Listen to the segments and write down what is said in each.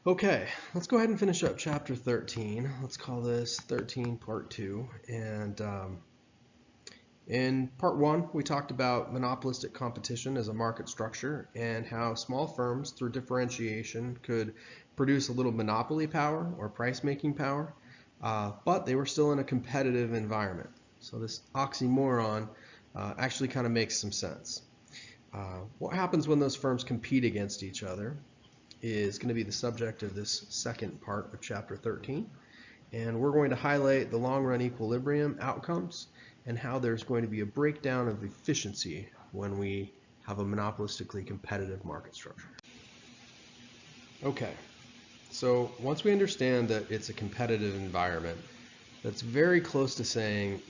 Okay, let's go ahead and finish up chapter 13. Let's call this 13 part 2. And in part 1, we talked about monopolistic competition as a market structure and how small firms, through differentiation, could produce a little monopoly power or price making power, but they were still in a competitive environment. So this oxymoron actually kind of makes some sense. What happens when those firms compete against each other is going to be the subject of this second part of chapter 13. And we're going to highlight the long-run equilibrium outcomes and how there's going to be a breakdown of efficiency when we have a monopolistically competitive market structure. Okay, so once we understand that it's a competitive environment, that's very close to saying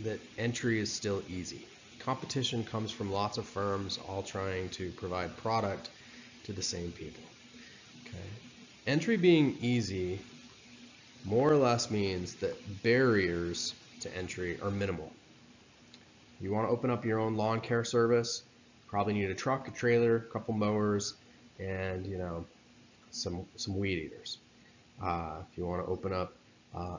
that entry is still easy. Competition comes from lots of firms all trying to provide product to the same people. Okay. Entry being easy more or less means that barriers to entry are minimal. You want to open up your own lawn care service, probably need a truck, a trailer, a couple mowers, and some weed eaters. If you want to open up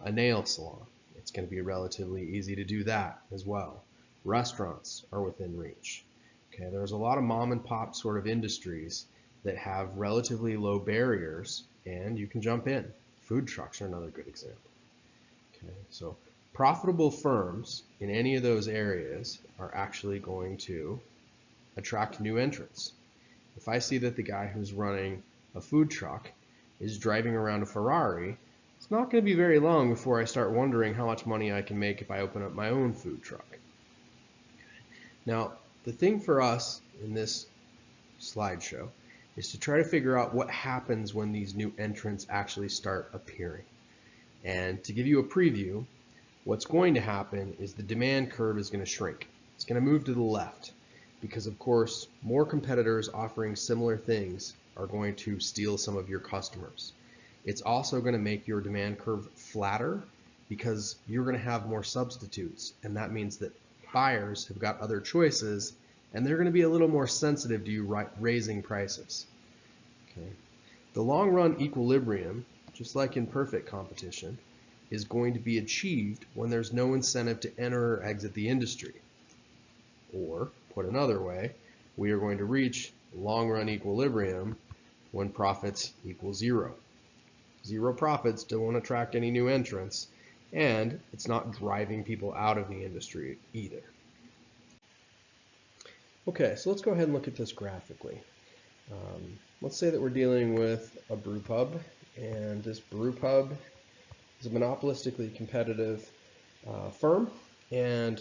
a nail salon, it's going to be relatively easy to do that as well. Restaurants are within reach. Okay, there's a lot of mom and pop sort of industries that have relatively low barriers and you can jump in. Food trucks are another good example. Okay, so profitable firms in any of those areas are actually going to attract new entrants. If I see that the guy who's running a food truck is driving around a Ferrari, it's not going to be very long before I start wondering how much money I can make if I open up my own food truck. Now, the thing for us in this slideshow is to try to figure out what happens when these new entrants actually start appearing. And to give you a preview, what's going to happen is the demand curve is going to shrink. It's going to move to the left because, of course, more competitors offering similar things are going to steal some of your customers. It's also going to make your demand curve flatter because you're going to have more substitutes, and that means that buyers have got other choices and they're going to be a little more sensitive to you raising prices. Okay. The long-run equilibrium, just like in perfect competition, is going to be achieved when there's no incentive to enter or exit the industry. Or, put another way, we are going to reach long-run equilibrium when profits equal zero. Zero profits don't attract any new entrants, and it's not driving people out of the industry either. Okay, so let's go ahead and look at this graphically. Let's say that we're dealing with a brew pub, and this brew pub is a monopolistically competitive firm, and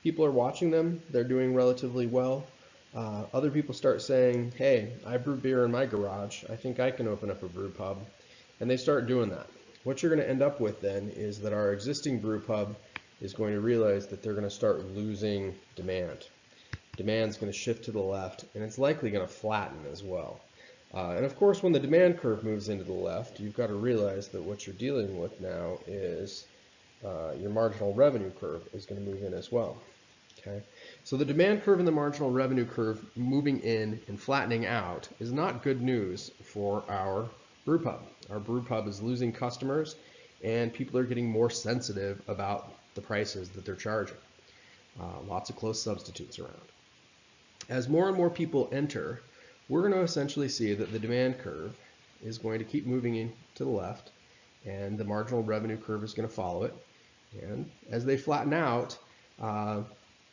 people are watching them. They're doing relatively well. Other people start saying, hey, I brew beer in my garage. I think I can open up a brew pub. And they start doing that. What you're going to end up with then is that our existing brew pub is going to realize that they're going to start losing demand. Demand's going to shift to the left, and it's likely going to flatten as well. And of course, when the demand curve moves into the left, you've got to realize that what you're dealing with now is your marginal revenue curve is going to move in as well. Okay, so the demand curve and the marginal revenue curve moving in and flattening out is not good news for our brew pub. Our brew pub is losing customers, and people are getting more sensitive about the prices that they're charging. Lots of close substitutes around. As more and more people enter, we're going to essentially see that the demand curve is going to keep moving in to the left, and the marginal revenue curve is going to follow it. And as they flatten out,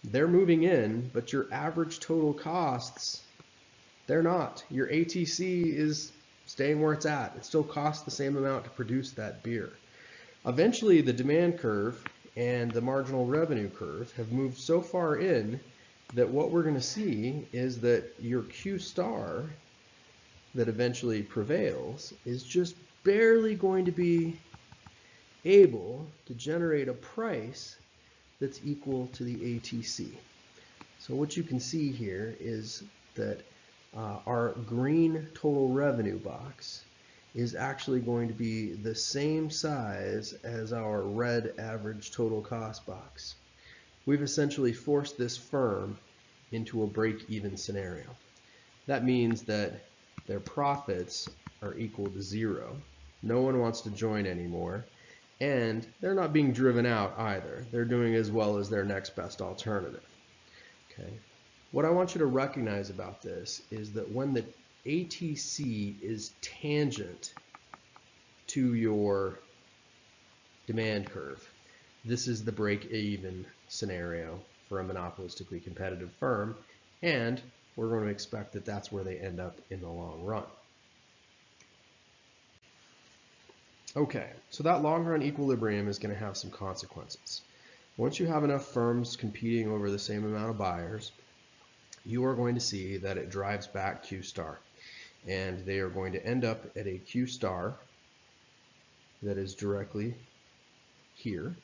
they're moving in, but your average total costs, they're not. Your ATC is staying where it's at. It still costs the same amount to produce that beer. Eventually, the demand curve and the marginal revenue curve have moved so far in that what we're going to see is that your Q star that eventually prevails is just barely going to be able to generate a price that's equal to the ATC. So what you can see here is that our green total revenue box is actually going to be the same size as our red average total cost box. We've essentially forced this firm into a break-even scenario. That means that their profits are equal to 0. No one wants to join anymore, and they're not being driven out either. They're doing as well as their next best alternative. Okay. What I want you to recognize about this is that when the ATC is tangent to your demand curve, this is the break-even scenario for a monopolistically competitive firm, and we're going to expect that that's where they end up in the long run. Okay, so that long-run equilibrium is going to have some consequences. Once you have enough firms competing over the same amount of buyers, you are going to see that it drives back Q star, and they are going to end up at a Q star that is directly here,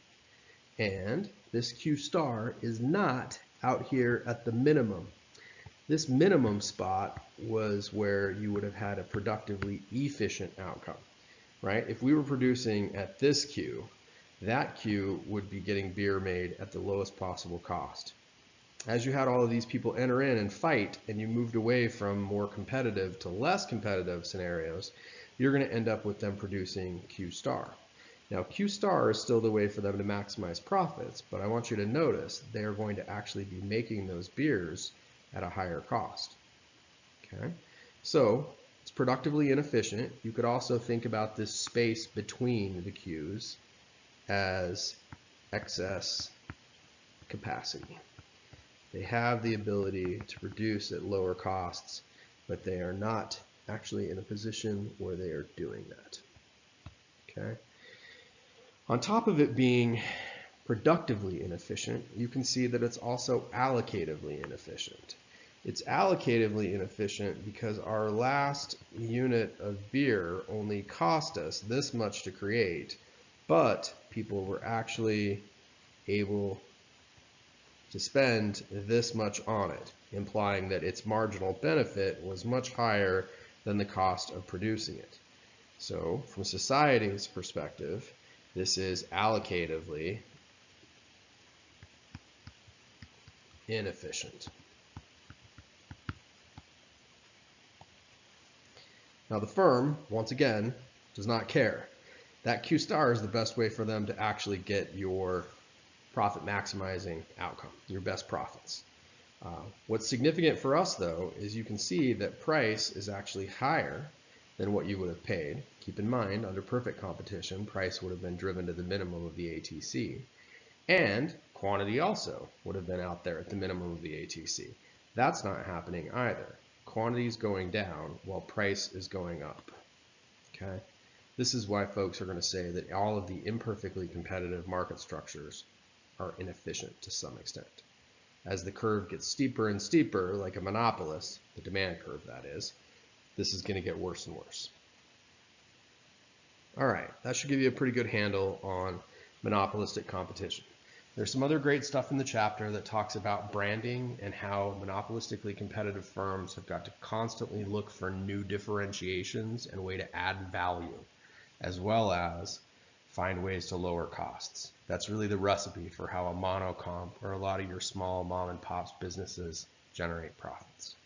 and this Q star is not out here at the minimum. This minimum spot was where you would have had a productively efficient outcome, right? If we were producing at this Q, that Q would be getting beer made at the lowest possible cost. As you had all of these people enter in and fight, and you moved away from more competitive to less competitive scenarios, you're going to end up with them producing Q star. Now, Q star is still the way for them to maximize profits, but I want you to notice they are going to actually be making those beers at a higher cost. Okay, so it's productively inefficient. You could also think about this space between the Qs as excess capacity. They have the ability to produce at lower costs, but they are not actually in a position where they are doing that. Okay. On top of it being productively inefficient, you can see that it's also allocatively inefficient. It's allocatively inefficient because our last unit of beer only cost us this much to create, but people were actually able to spend this much on it, implying that its marginal benefit was much higher than the cost of producing it. So from society's perspective, this is allocatively inefficient. Now the firm, once again, does not care. That Q star is the best way for them to actually get your profit maximizing outcome, your best profits. What's significant for us though is you can see that price is actually higher than what you would have paid. Keep in mind, under perfect competition, price would have been driven to the minimum of the ATC, and quantity also would have been out there at the minimum of the ATC. That's not happening either. Quantity is going down while price is going up. Okay, this is why folks are going to say that all of the imperfectly competitive market structures are inefficient to some extent. As the curve gets steeper and steeper, like a monopolist, the demand curve that is, this is going to get worse and worse. All right, that should give you a pretty good handle on monopolistic competition. There's some other great stuff in the chapter that talks about branding and how monopolistically competitive firms have got to constantly look for new differentiations and way to add value, as well as find ways to lower costs. That's really the recipe for how a monocomp or a lot of your small mom and pops businesses generate profits.